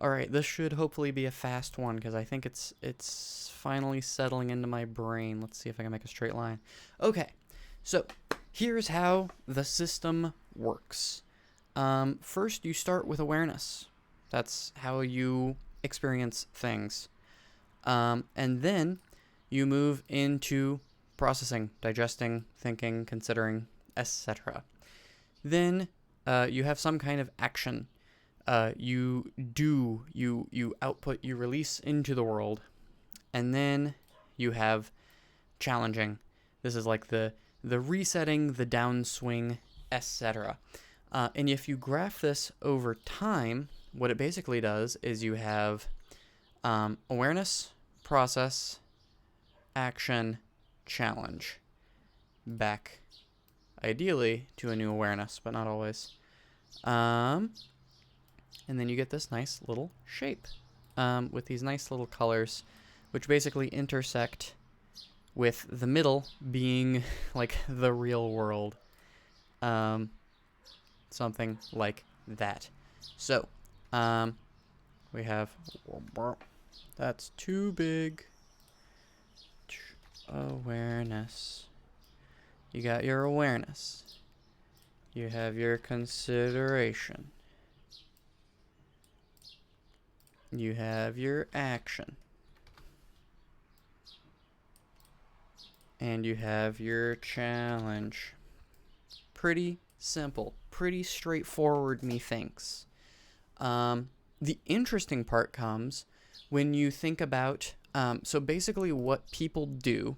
All right, this should hopefully be a fast one because I think it's finally settling into my brain. Let's see if I can make a straight line. Okay, so here's how the system works. First, you start with awareness. That's how you experience things. And then you move into processing, digesting, thinking, considering, etc. Then you have some kind of action. You output, you release into the world, and then you have challenging. This is like the resetting, the downswing, etc. And if you graph this over time, what it basically does is you have awareness, process, action, challenge. Back, ideally, to a new awareness, but not always. And then you get this nice little shape with these nice little colors, which basically intersect with the middle being like the real world. Something like that. So, we have, that's too big. Awareness. You got your awareness. You have your consideration. You have your action. And you have your challenge. Pretty simple. Pretty straightforward, methinks. The interesting part comes when you think about... so basically what people do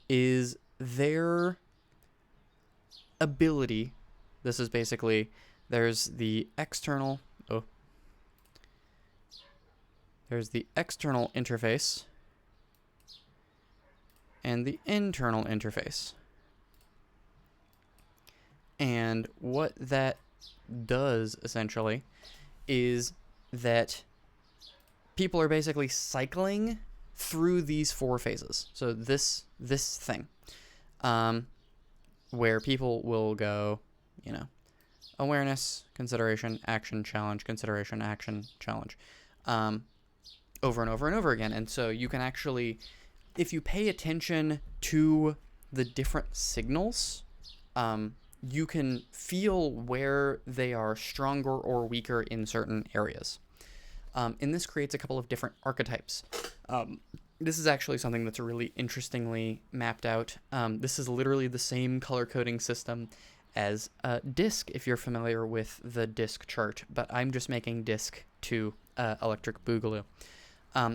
is their ability... This is basically... There's the external... There's the external interface and the internal interface. And what that does, essentially, is that people are basically cycling through these four phases. So this thing, where people will go, awareness, consideration, action, challenge, consideration, action, challenge, over and over and over again. And so you can actually, if you pay attention to the different signals, you can feel where they are stronger or weaker in certain areas. And this creates a couple of different archetypes. This is actually something that's really interestingly mapped out. This is literally the same color coding system as DISC, if you're familiar with the DISC chart, but I'm just making DISC to Electric Boogaloo.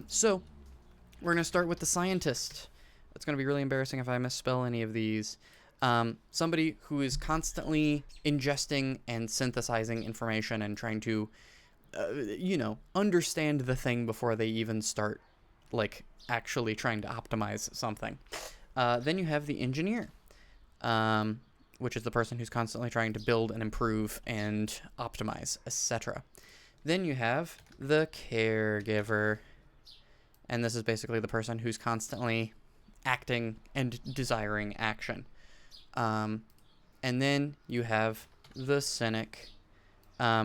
So we're going to start with the scientist. It's going to be really embarrassing if I misspell any of these. Somebody who is constantly ingesting and synthesizing information and trying to, understand the thing before they even start, actually trying to optimize something. Then you have the engineer, which is the person who's constantly trying to build and improve and optimize, etc. Then you have the caregiver, and this is basically the person who's constantly acting and desiring action. And then you have the cynic,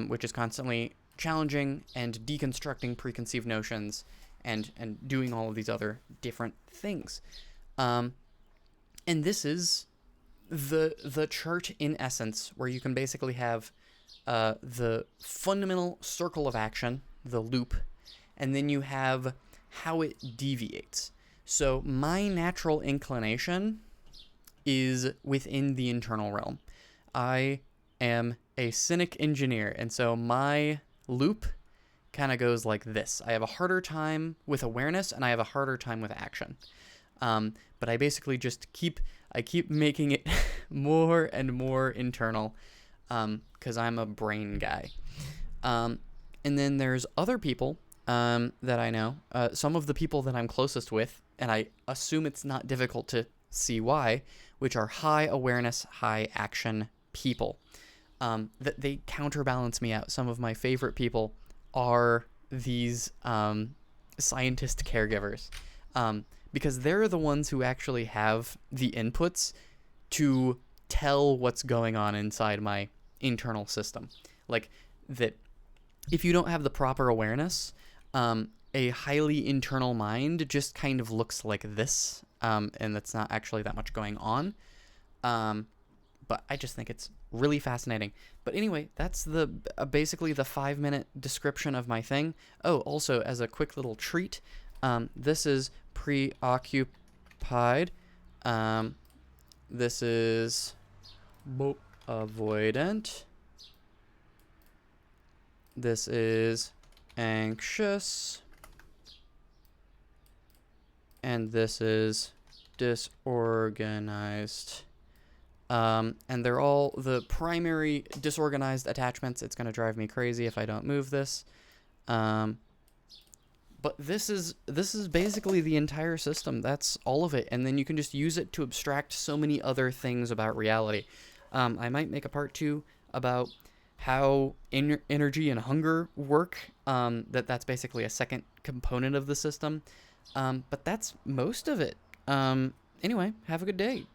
which is constantly challenging and deconstructing preconceived notions and doing all of these other different things. And this is the chart in essence, where you can basically have the fundamental circle of action, the loop, and then you have how it deviates. So my natural inclination is within the internal realm. I am a cynic engineer, and so my loop kind of goes like this. I have a harder time with awareness, and I have a harder time with action. But I basically just keep making it more and more internal, because I'm a brain guy. And then there's other people that I know, some of the people that I'm closest with, and I assume it's not difficult to see why, which are high awareness, high action people. That they counterbalance me out. Some of my favorite people are these scientist caregivers, because they're the ones who actually have the inputs to tell what's going on inside my internal system. Like that, if you don't have the proper awareness, a highly internal mind just kind of looks like this, and that's not actually that much going on. But I just think it's really fascinating. But anyway, that's the basically the 5-minute description of my thing. Oh, also as a quick little treat, this is preoccupied. This is avoidant. This is anxious. And this is disorganized. And they're all the primary disorganized attachments. It's going to drive me crazy if I don't move this. But this is basically the entire system. That's all of it. And then you can just use it to abstract so many other things about reality. I might make a part 2 about how energy and hunger work. That's basically a second component of the system. But that's most of it. Anyway, have a good day.